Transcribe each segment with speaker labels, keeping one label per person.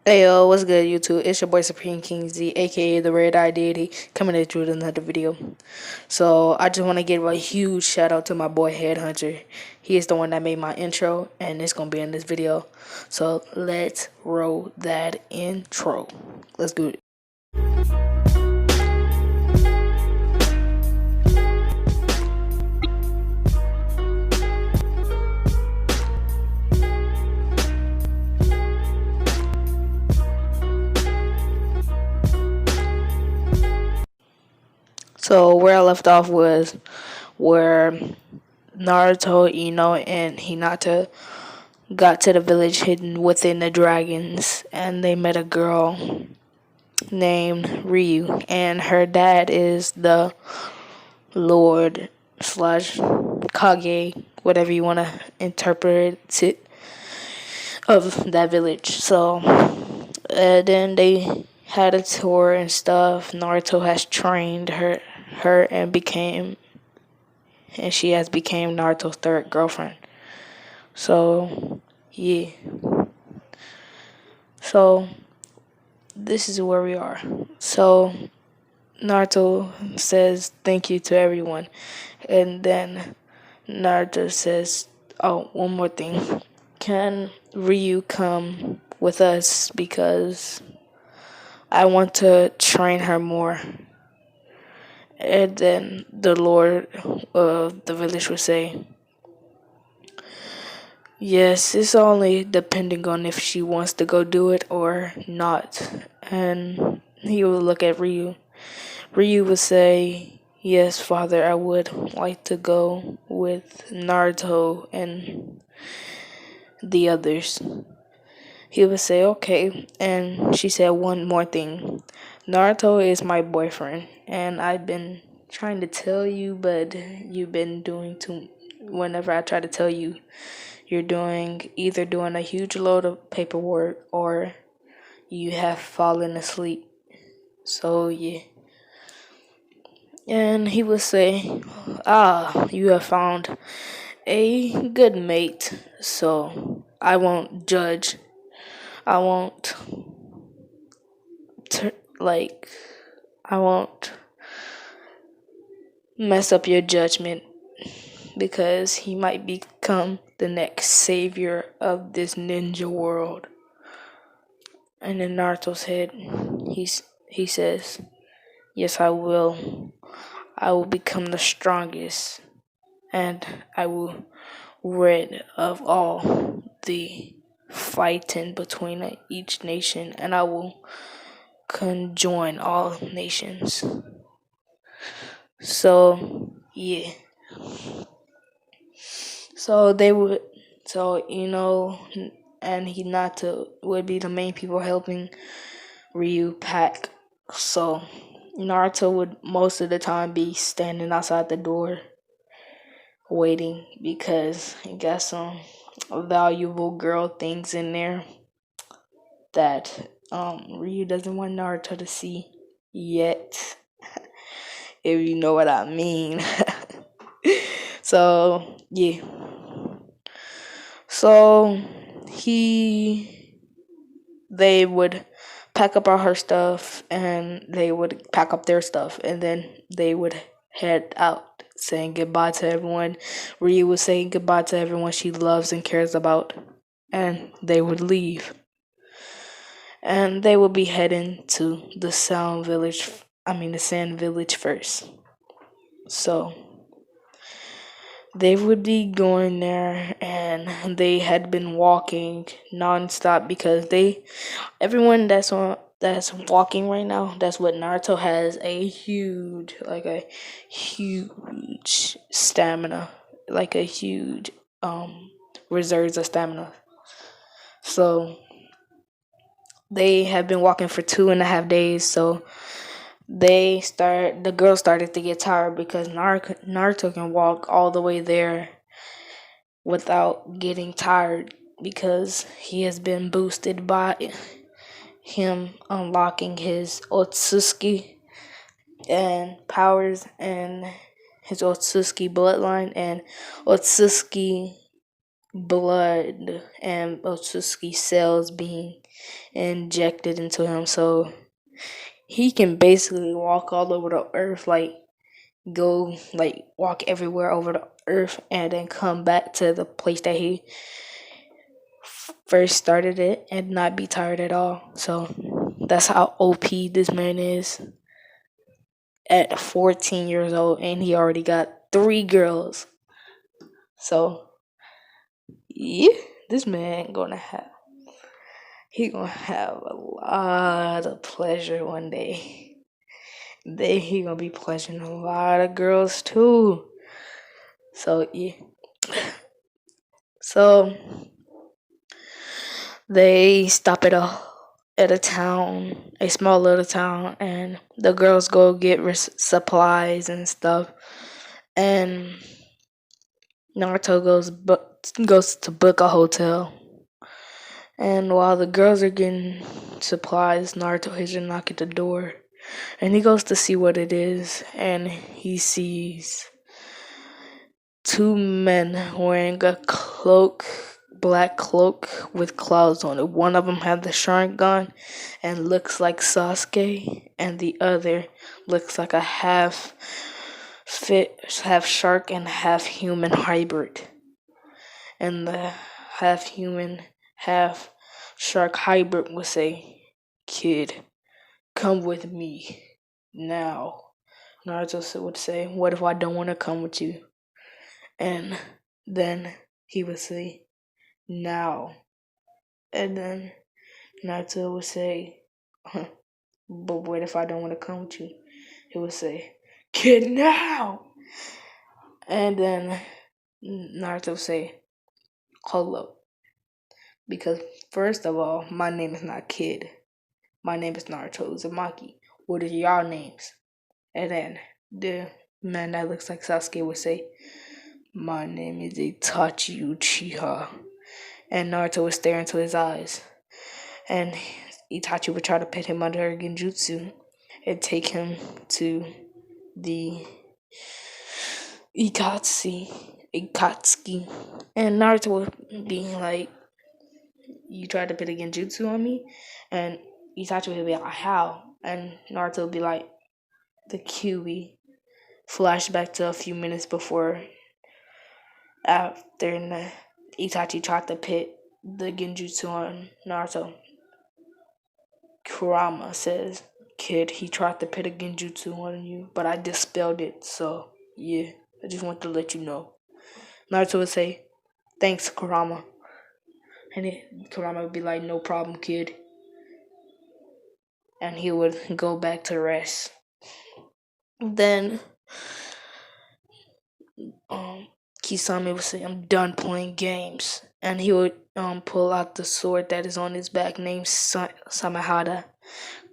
Speaker 1: Hey yo, what's good YouTube? It's your boy Supreme King Z, aka the Red Eye Deity, coming at you with another video. So I just want to give a huge shout out to my boy Headhunter. He is the one that made my intro, and it's gonna be in this video. So let's roll that intro. Let's do it. So where I left off was where Naruto, Ino, and Hinata got to the village hidden within the dragons, and they met a girl named Ryu, and her dad is the Lord slash Kage, whatever you want to interpret it, of that village. So then they had a tour and stuff. Naruto has trained her and she has became Naruto's third girlfriend. So yeah. So this is where we are. So Naruto says thank you to everyone, and then Naruto says, "Oh, one more thing. Can Ryu come with us because I want to train her more?" And then the Lord of the village would say, "Yes, it's only depending on if she wants to go do it or not." And he would look at Ryu. Ryu would say, "Yes, father, I would like to go with Naruto and the others." He would say, "Okay." And she said one more thing. "Naruto is my boyfriend, and I've been trying to tell you, but you've been doing too. Whenever I try to tell you, you're either doing a huge load of paperwork or you have fallen asleep. So, yeah." And he would say, "Ah, you have found a good mate, so I won't judge. I won't, like, I won't mess up your judgment because he might become the next savior of this ninja world." And in Naruto's head, he says, "Yes, I will. I will become the strongest, and I will rid of all the fighting between each nation, and I will conjoin all nations." So yeah. So they would. So and Hinata would be the main people helping Ryu pack. So Naruto would most of the time be standing outside the door waiting because he got some valuable girl things in there that Ryu doesn't want Naruto to see yet. If you know what I mean. So yeah. So they would pack up all her stuff and they would pack up their stuff, and then they would head out saying goodbye to everyone. Ryu was saying goodbye to everyone she loves and cares about, and they would leave. And they would be heading to the Sand Village first. So they would be going there, and they had been walking nonstop because everyone that's walking right now, that's what Naruto has a huge stamina, like a huge reserves of stamina. So they have been walking for 2.5 days. So the girl started to get tired because Naruto can walk all the way there without getting tired because he has been boosted by him unlocking his Otsutsuki and powers and his Otsutsuki bloodline and Otsutsuki blood and Otsutsuki cells being injected into him, so he can basically walk all over the earth, like go like walk everywhere over the earth, and then come back to the place that he first started it and not be tired at all. So that's how OP this man is at 14 years old, and he already got 3 girls. So yeah, this man gonna have a lot of pleasure one day. Then he gonna be pleasuring a lot of girls too. So yeah. So they stop at a town, a small little town, and the girls go get supplies and stuff. And Naruto goes to book a hotel. And while the girls are getting supplies, Naruto hears a knock at the door. And he goes to see what it is, and he sees 2 men wearing a black cloak with clouds on it. One of them had the Sharingan and looks like Sasuke, and the other looks like a half shark and half human hybrid. And the half human, half shark hybrid would say, "Kid, come with me now." Naruto would say, "What if I don't want to come with you?" And then he would say, "Now." And then Naruto would say, "But what if I don't want to come with you?" He would say, "Kid, now." And then Naruto would say, "Hold up. Because first of all, my name is not Kid. My name is Naruto Uzumaki. What are y'all names?" And then the man that looks like Sasuke would say, "My name is Itachi Uchiha." And Naruto would stare into his eyes. And Itachi would try to put him under genjutsu and take him to the Ikatsuki. And Naruto would be like, "You tried to put a genjutsu on me?" And Itachi would be like, "How?" And Naruto would be like, the QB. Flashback to a few minutes before, after Itachi tried to pit the genjutsu on Naruto. Kurama says, "Kid, he tried to pit a genjutsu on you, but I dispelled it, so yeah, I just want to let you know." Naruto would say, "Thanks, Kurama." And Kurama would be like, "No problem, kid." And he would go back to rest. Then Kisame would say, "I'm done playing games." And he would pull out the sword that is on his back named Samehada.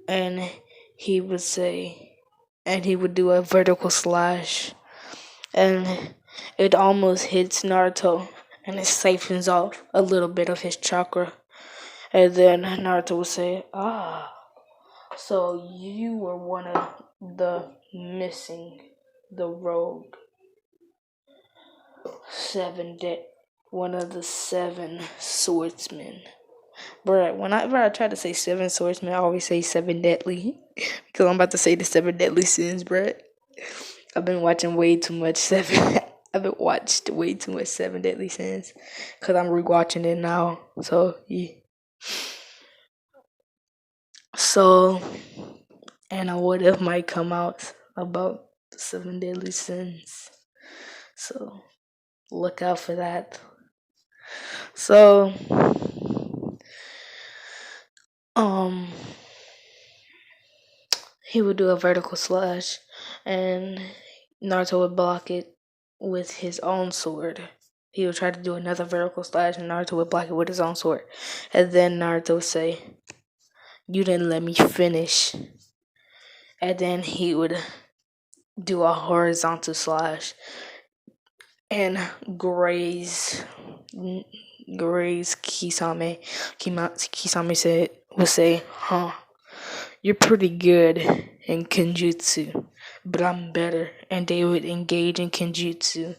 Speaker 1: And he would say, and he would do a vertical slash. And it almost hits Naruto. And it siphons off a little bit of his chakra. And then Naruto would say, "Ah, so you were one of the rogue one of the 7 swordsmen." Bruh, whenever I try to say 7 swordsmen, I always say 7 deadly. Because I'm about to say the 7 deadly sins, bruh. I've been watching way too much 7. I've been watched way too much 7 deadly sins. Because I'm rewatching it now. So, yeah. So, and a what if might come out about the 7 deadly sins. So, look out for that. So, he would do a vertical slash, and Naruto would block it with his own sword. He would try to do another vertical slash, and Naruto would block it with his own sword. And then Naruto would say, "You didn't let me finish." And then he would do a horizontal slash and graze Kisame. Kisame would say, "Huh, you're pretty good in Kenjutsu, but I'm better." And they would engage in Kenjutsu.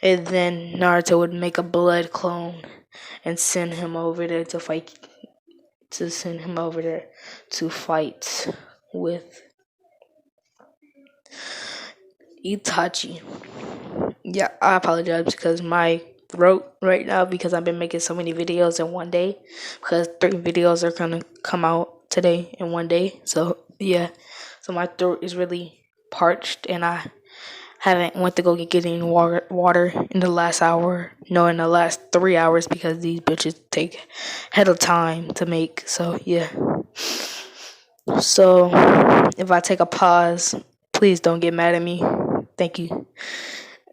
Speaker 1: And then Naruto would make a blood clone and send him over there to fight to send him over there to fight with Itachi. Yeah, I apologize because my throat right now, because I've been making so many videos in one day, because 3 videos are gonna come out today in one day. So yeah, so my throat is really parched, and I haven't went to go get any water in the last hour. No, in the last 3 hours, because these bitches take head of time to make. So yeah. So if I take a pause, please don't get mad at me. Thank you.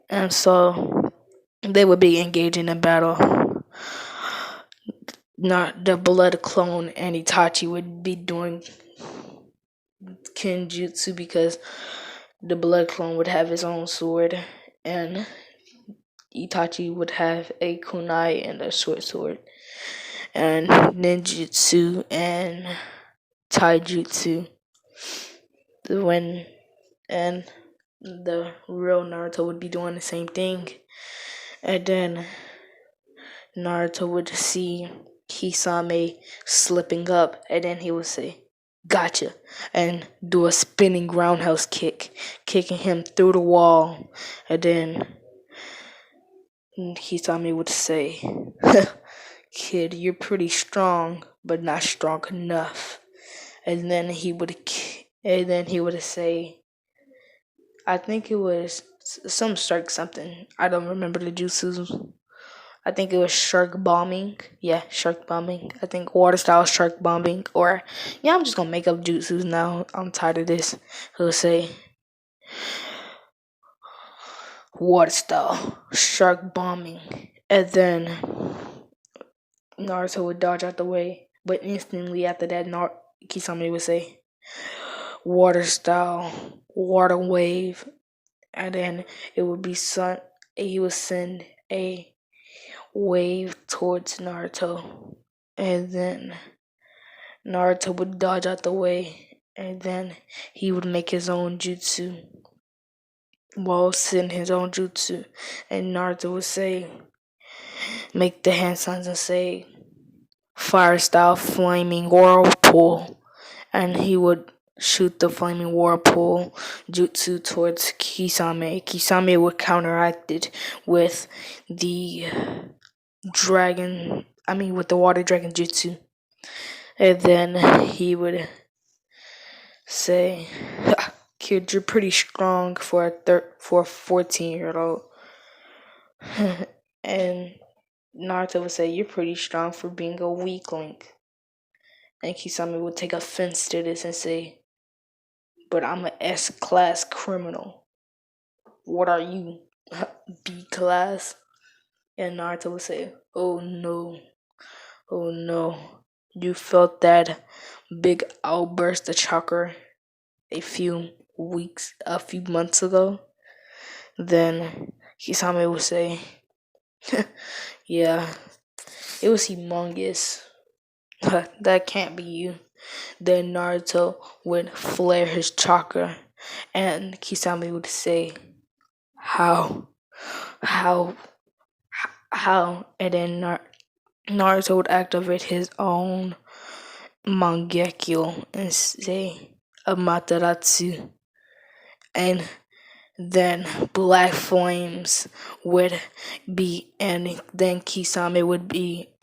Speaker 1: And so they would be engaging in battle. Not the blood clone and Itachi would be doing Kenjutsu, because the blood clone would have his own sword, and Itachi would have a kunai and a short sword, and ninjutsu and taijutsu. When and the real Naruto would be doing the same thing, and then Naruto would see Kisame slipping up, and then he would say, "Gotcha," and do a spinning roundhouse kick, kicking him through the wall, and then Kisame would say, "Kid, you're pretty strong, but not strong enough." And then he would say, I think it was some shark something. I don't remember the jutsus. I think it was shark bombing. Yeah, shark bombing. I think water style shark bombing. Or, yeah, I'm just gonna make up jutsus now. I'm tired of this. He'll say water style shark bombing. And then Naruto would dodge out the way. But instantly after that, Kisame would say water style water wave. And then it would be he would send a wave towards Naruto, and then Naruto would dodge out the way, and then he would make his own jutsu. Well, send his own jutsu, and Naruto would say, make the hand signs and say, fire style flaming whirlpool, and he would shoot the flaming whirlpool jutsu towards Kisame. Kisame would counteract it with the with the water dragon jutsu. And then he would say, "Kid, you're pretty strong for a 14-year-old." And Naruto would say, "You're pretty strong for being a weakling." And Kisame would take offense to this and say, "But I'm an S-class criminal. What are you, B-class?" And Naruto would say, "Oh no, oh no. You felt that big outburst of chakra a few months ago?" Then Kisame would say, "Yeah, it was humongous. That can't be you." Then Naruto would flare his chakra, and Kisame would say, "How? How? How?" And then Naruto would activate his own Mangekyo and say, "Amaterasu." And then black flames would be, and then Kisame would be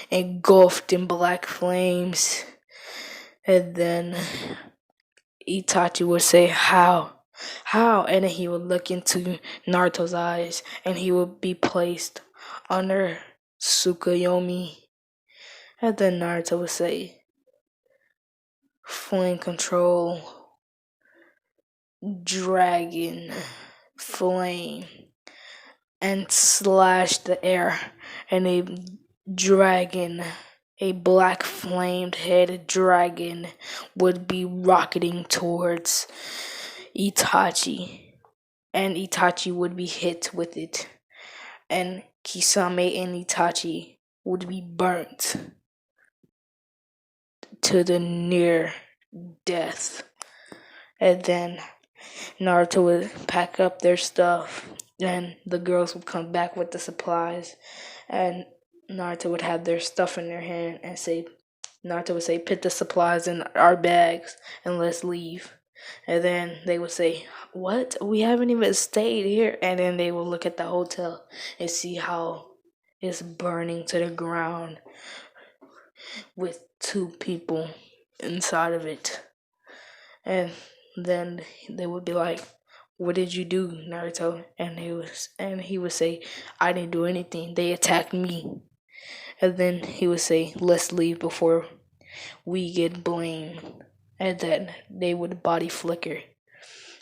Speaker 1: engulfed in black flames. And then Itachi would say, "How? How?" And then he would look into Naruto's eyes, and he would be placed under Tsukuyomi. And then Naruto would say, "Flame control, dragon, flame," and slash the air, and a black flamed head dragon would be rocketing towards Itachi, and Itachi would be hit with it, and Kisame and Itachi would be burnt to the near death. And then Naruto would pack up their stuff, and the girls would come back with the supplies, and Naruto would have their stuff in their hand and say, Naruto would say, "Put the supplies in our bags and let's leave." And then they would say, "What? We haven't even stayed here." And then they would look at the hotel and see how it's burning to the ground with two people inside of it. And then they would be like, "What did you do, Naruto?" And he would say, "I didn't do anything. They attacked me." And then he would say, "Let's leave before we get blamed." And then they would body flicker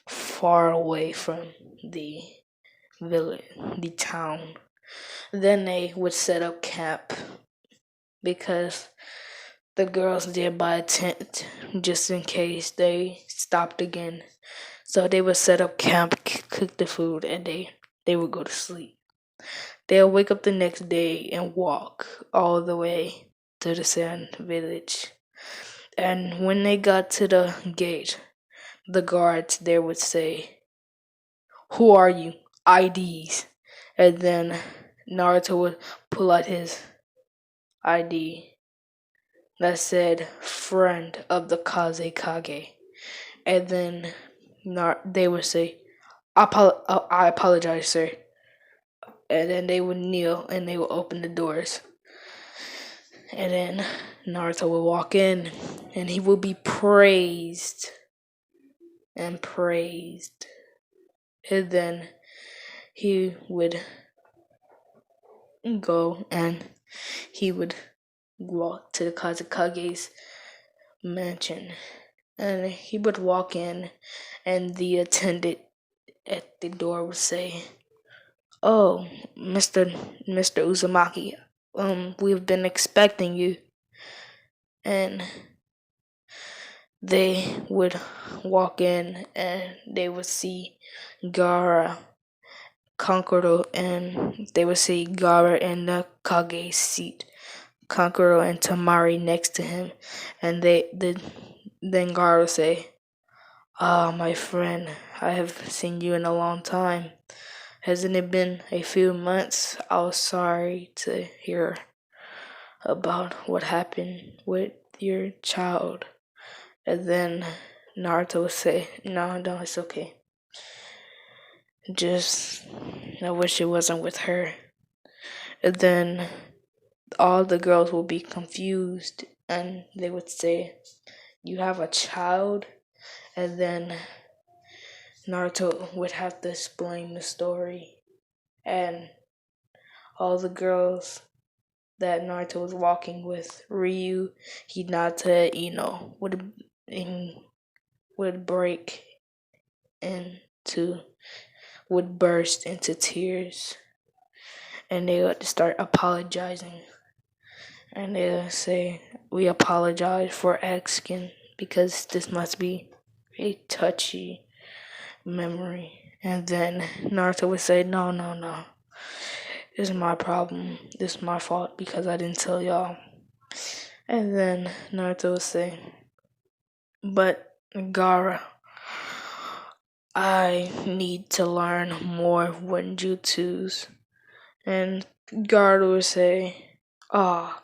Speaker 1: far away from the village, the town. Then they would set up camp because the girls did buy a tent just in case they stopped again. So they would set up camp, cook the food, and they would go to sleep. They'll wake up the next day and walk all the way to the sand village. And when they got to the gate, the guards there would say, "Who are you? IDs." And then Naruto would pull out his ID that said "Friend of the Kazekage." And then they would say, I apologize, sir." And then they would kneel and they would open the doors. And then Naruto would walk in and he would be praised and praised. And then he would go and he would walk to the Kazekage's mansion. And he would walk in and the attendant at the door would say, "Oh, Mr. Uzumaki, we've been expecting you." And they would walk in and they would see Gara, Kankuro, and they would see Gara in the Kage's seat, Kankuro and Tamari next to him, and then Gara would say, "Ah, my friend, I have seen you in a long time. Hasn't it been a few months? I was sorry to hear about what happened with your child." And then Naruto would say, "No, no, it's okay. Just, I wish it wasn't with her." And then all the girls will be confused and they would say, "You have a child?" And then Naruto would have to explain the story. And all the girls that Naruto was walking with, Ryu, Hinata, would break into, would burst into tears. And they would start apologizing. And they would say, "We apologize for asking because this must be a touchy memory." And then Naruto would say, "No, no, no. This is my problem. This is my fault because I didn't tell y'all." And then Naruto would say, "But Gara, I need to learn more Wenjutsus." And Gara would say, "Ah,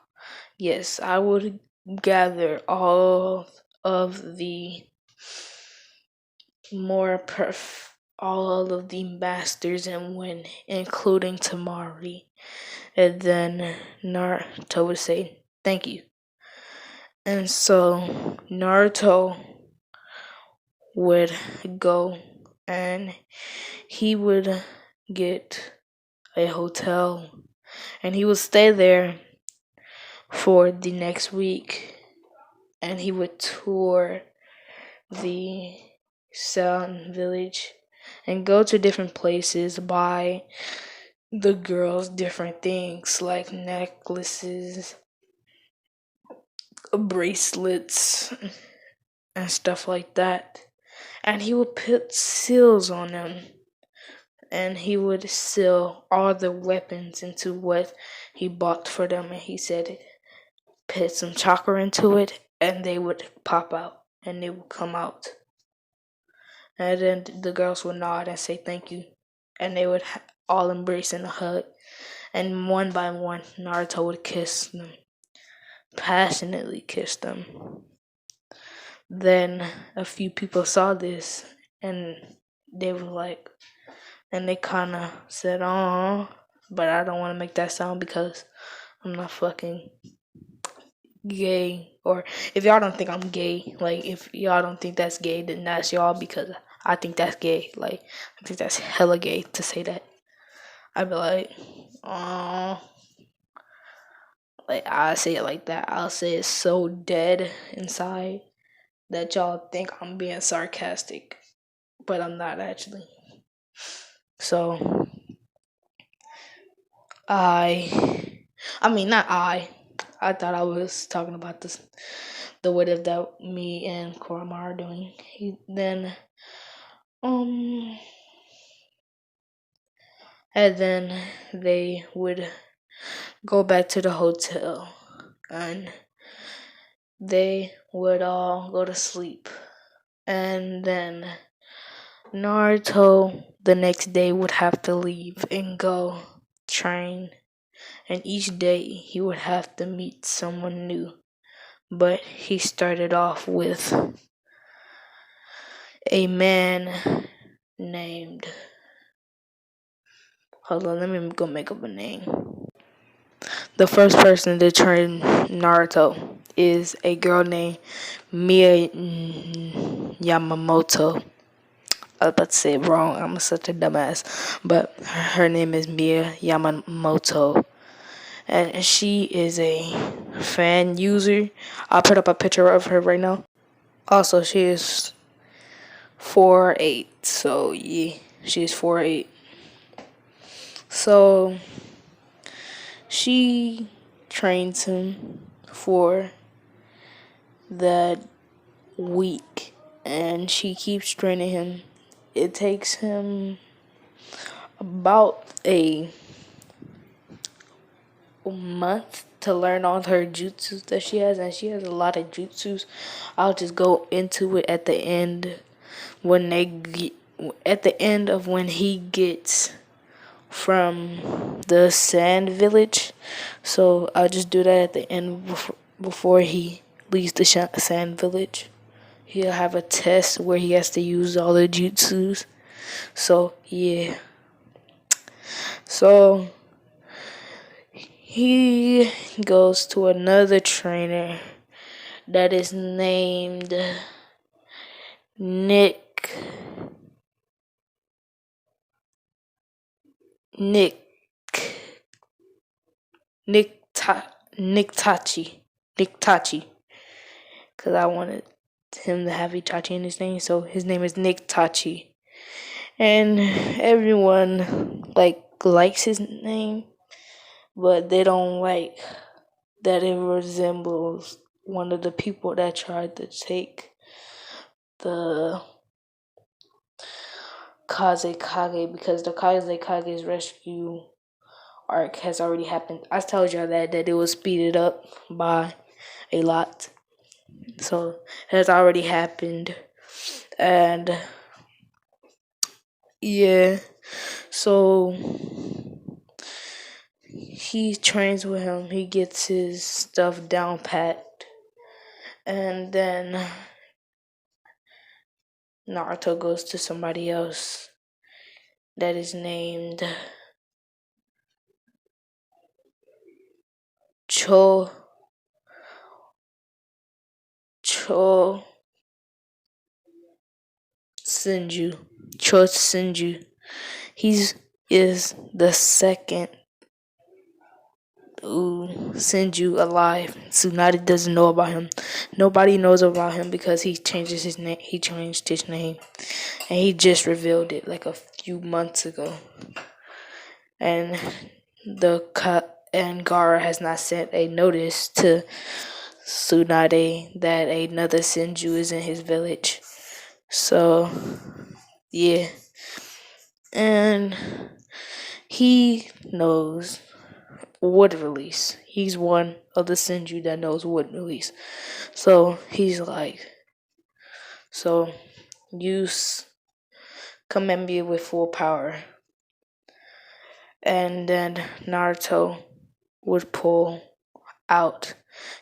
Speaker 1: yes, I would gather all of the all of the masters and win, including Tamari." And then Naruto would say, "Thank you." And so Naruto would go and he would get a hotel and he would stay there for the next week and he would tour the Sound Village and go to different places, buy the girls different things like necklaces, bracelets, and stuff like that. And he would put seals on them. And he would seal all the weapons into what he bought for them. And he said, put some chakra into it, and they would pop out, and they would come out. And then the girls would nod and say thank you. And they would all embrace in a hug. And one by one, Naruto would kiss them passionately kissed him. Then a few people saw this and they were like, and they kind of said, "Oh," but I don't want to make that sound because I'm not fucking gay. Or if y'all don't think I'm gay, like if y'all don't think that's gay, then that's y'all, because I think that's gay. Like I think that's hella gay to say that. I'd be like, "Oh," like I say it like that. I'll say it so dead inside that y'all think I'm being sarcastic, but I'm not actually. So I mean not I. I thought I was talking about this, the what if that me and Kurama are doing. Then um and then they would go back to the hotel and they would all go to sleep. And then Naruto the next day would have to leave and go train. And each day he would have to meet someone new. But he started off with a man named. Hold on, let me go make up a name. The first person to train Naruto is a girl named Mia Yamamoto. I was about to say it wrong. I'm such a dumbass. But her name is Mia Yamamoto. And she is a fan user. I'll put up a picture of her right now. Also, she is 4'8". So, yeah, she's 4'8". So, she trains him for that week. And she keeps training him. It takes him about a month to learn all her jutsus that she has, and she has a lot of jutsus. I'll just go into it at the end when at the end of when he gets from the sand village. So I'll just do that at the end before he leaves the sand village. He'll have a test where he has to use all the jutsus. So yeah. So he goes to another trainer that is named Nick Nick Nick Tachi. Because I wanted him to have Itachi in his name, so his name is Nick Tachi. And everyone likes his name, but they don't like that it resembles one of the people that tried to take the Kazekage, because the Kazekage's rescue arc has already happened. I told y'all that it was speeded up by a lot. So it has already happened. And yeah, so he trains with him. He gets his stuff down packed. And then Naruto goes to somebody else that is named Cho Sinju. He's is the second Sinju alive. Tsunade doesn't know about him. Nobody knows about him because he changed his name, and he just revealed it like a few months ago. And Gara has not sent a notice to Tsunade that another Sinju is in his village. So yeah, and he knows wood release. He's one of the Senju that knows wood release. So he's like, so use come at me with full power. And then Naruto would pull out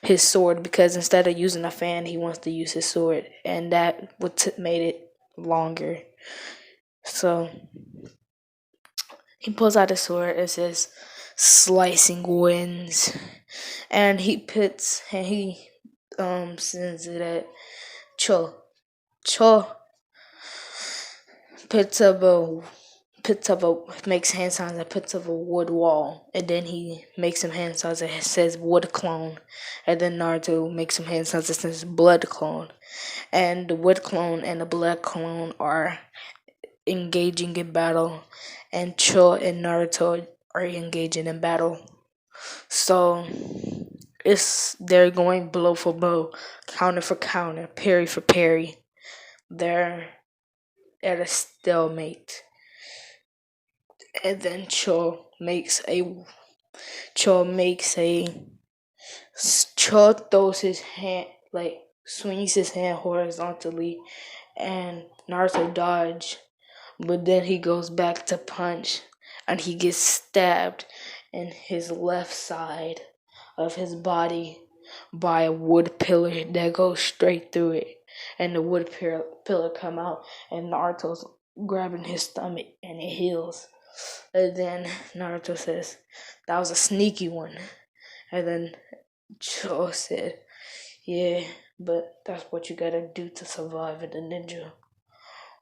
Speaker 1: his sword, because instead of using a fan, he wants to use his sword, and that made it longer. So he pulls out his sword. It says "slicing winds," and he sends it at Cho. Cho makes hand signs and puts up a wood wall, and then he makes some hand signs that says wood clone, and then Naruto makes some hand signs that says blood clone, and the wood clone and the blood clone are engaging in battle, and Cho and Naruto are engaging in battle. So they're going blow for blow, counter for counter, parry for parry. They're at a stalemate. And then Cho throws his hand, like swings his hand horizontally, and Naruto dodge, but then he goes back to punch, and he gets stabbed in his left side of his body by a wood pillar that goes straight through it, and the wood pillar come out, and Naruto's grabbing his stomach, and it heals. And then Naruto says, "That was a sneaky one." And then Cho said, "Yeah, but that's what you gotta do to survive in the ninja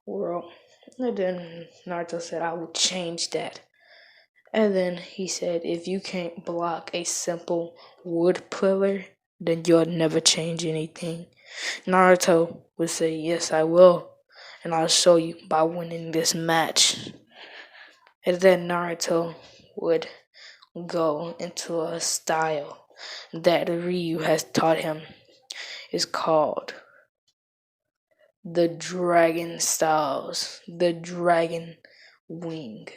Speaker 1: world." And then Naruto said, "I will change that." And then he said, "If you can't block a simple wood pillar, then you'll never change anything." Naruto would say, "Yes, I will. And I'll show you by winning this match." And then Naruto would go into a style that Ryu has taught him. It's called the Dragon Styles, the Dragon Wing,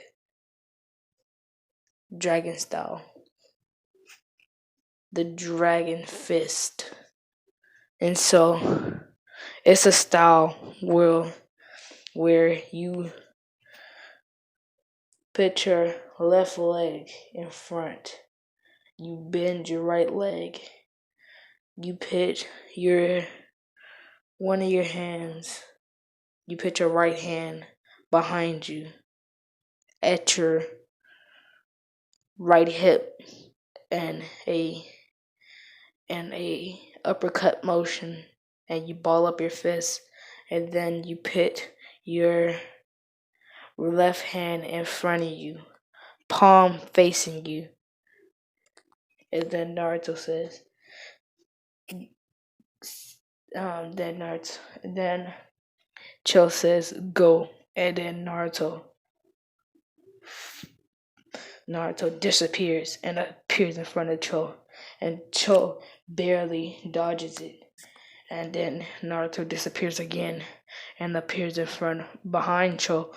Speaker 1: Dragon Style, the Dragon Fist. And so it's a style where you put your left leg in front, you bend your right leg, you put one of your hands, you put your right hand behind you at your right hip, and a uppercut motion, and you ball up your fist, and then you put your left hand in front of you, palm facing you. And then Naruto says, then Cho says, "Go." And then Naruto disappears and appears in front of Cho, and Cho barely dodges it. And then Naruto disappears again and appears behind Cho,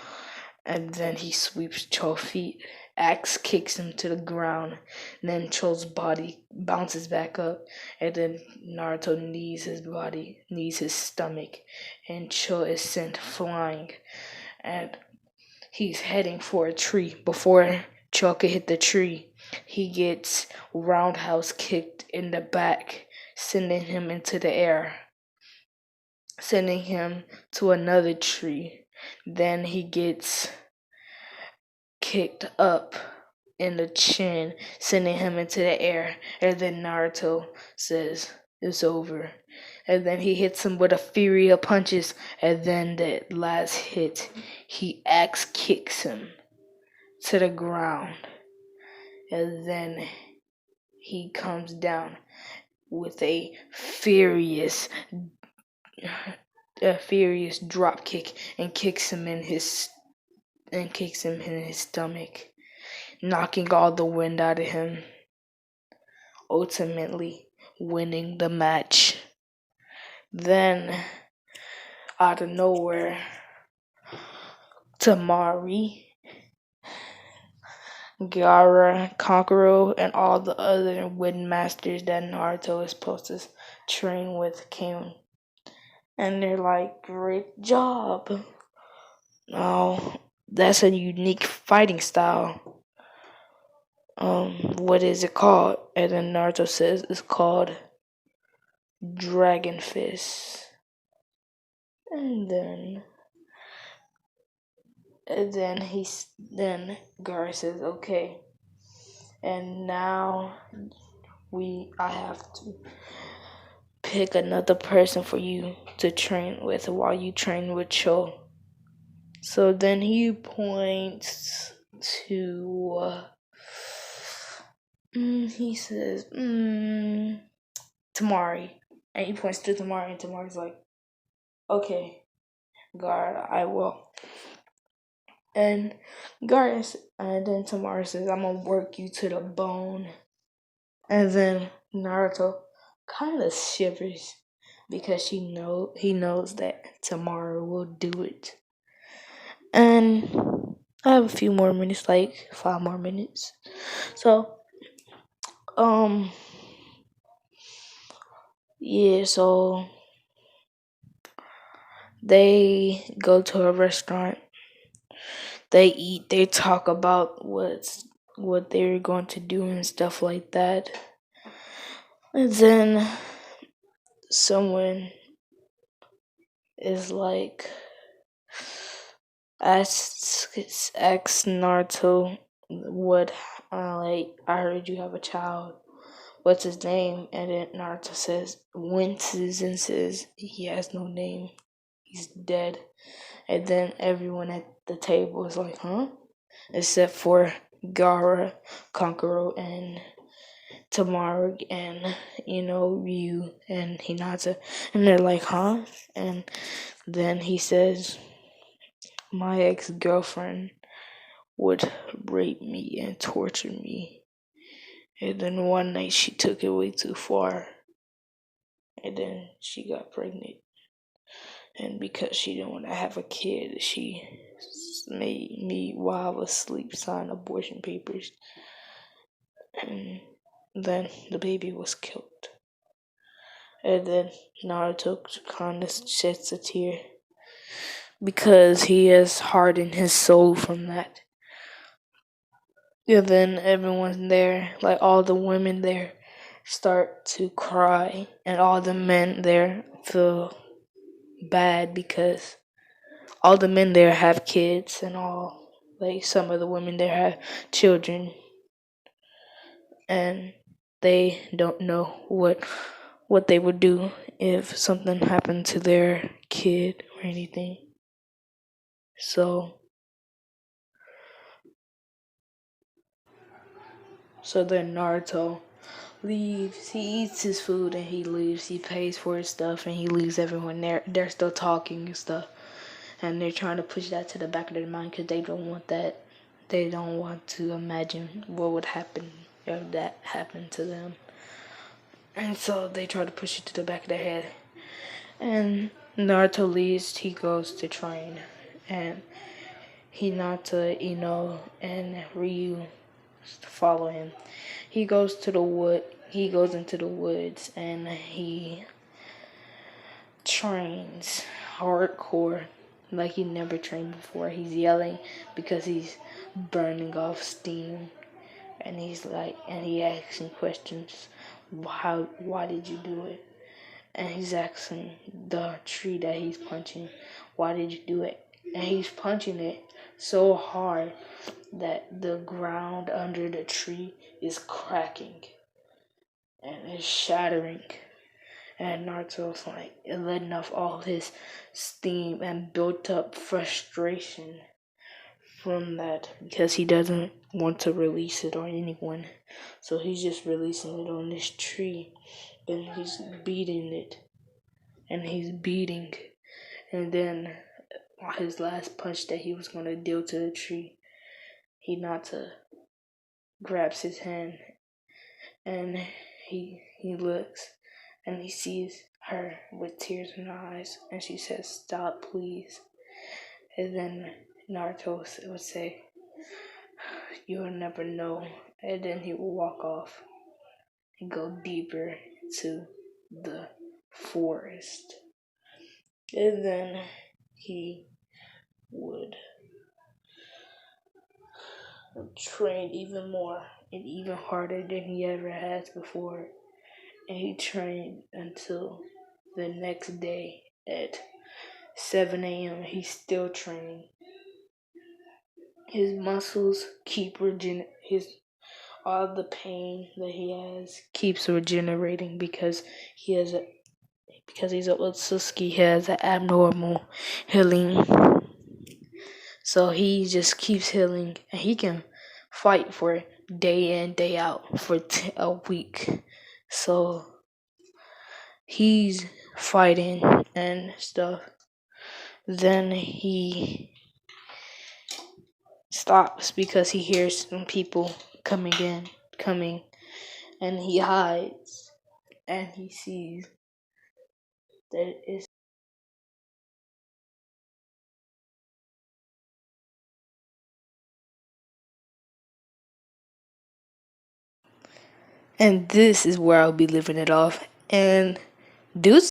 Speaker 1: and then he sweeps Cho's feet. Axe kicks him to the ground, and then Cho's body bounces back up, and then Naruto knees his stomach, and Cho is sent flying, and he's heading for a tree. Before Cho could hit the tree, he gets roundhouse kicked in the back, sending him into the air, sending him to another tree. Then he gets kicked up in the chin, sending him into the air. And then Naruto says, "It's over." And then he hits him with a fury of punches. And then the last hit, he axe kicks him to the ground. And then he comes down with a furious drop kick and kicks him in his stomach, knocking all the wind out of him, ultimately winning the match. Then, out of nowhere, Tamari, Gaara, Kankuro, and all the other wind masters that Naruto is supposed to train with came. And they're like, "Great job. Oh, that's a unique fighting style. What is it called?" And then Naruto says it's called dragon fist. And then then Gar says, okay, and now I have to pick another person for you to train with while you train with Cho. So then he points to he says Tamari, and he points to Tamari, and Tamari's like, okay, Gar, I will. And and then Tamari says, I'm gonna work you to the bone. And then Naruto kind of shivers because he knows that Tamari will do it. And I have a few more minutes, like 5 more minutes. So, yeah, so they go to a restaurant. They eat, they talk about what they're going to do and stuff like that. And then someone is like asks Naruto what like, I heard you have a child. What's his name? And then Naruto winces and says he has no name. He's dead. And then everyone at the table is like, huh? Except for Gaara, Kankuro, and Tamari, and Ryu and Hinata. And they're like, huh? And then he says, my ex-girlfriend would rape me and torture me. And then one night she took it way too far. And then she got pregnant. And because she didn't want to have a kid, she made me, while I was asleep, sign abortion papers. And then the baby was killed. And then Naruto kind of sheds a tear because he has hardened his soul from that. And then everyone there, like all the women there, start to cry, and all the men there feel bad because all the men there have kids, and like some of the women there have children, and they don't know what they would do if something happened to their kid or anything. So then Naruto leaves. He eats his food and he leaves. He pays for his stuff and he leaves everyone there. They're still talking and stuff. And they're trying to push that to the back of their mind because they don't want that. They don't want to imagine what would happen if that happened to them. And so they try to push it to the back of their head. And Naruto leaves. He goes to train. And Hinata, and Ryu follow him. He goes into the woods and he trains hardcore like he never trained before. He's yelling because he's burning off steam, and he asking questions. Why did you do it? And he's asking the tree that he's punching, why did you do it? And he's punching it so hard that the ground under the tree is cracking and it's shattering. And Naruto's like letting off all his steam and built up frustration from that because he doesn't want to release it on anyone. So he's just releasing it on this tree and he's beating it. And he's beating. And then his last punch that he was going to deal to the tree, Hinata grabs his hand and he looks and he sees her with tears in her eyes and she says, stop, please. And then Naruto would say, you'll never know. And then he will walk off and go deeper into the forest. And then he would train even more and even harder than he ever has before. and he trained until the next day at 7 a.m. He's still training. His muscles keep his all the pain that he has keeps regenerating because he's a Otsutsuki. He has an abnormal healing, so he just keeps healing, and he can fight for day in day out for a week. So he's fighting and stuff. Then he stops because he hears some people coming, and he hides, and he sees that it's. And this is where I'll be living it off. And dudes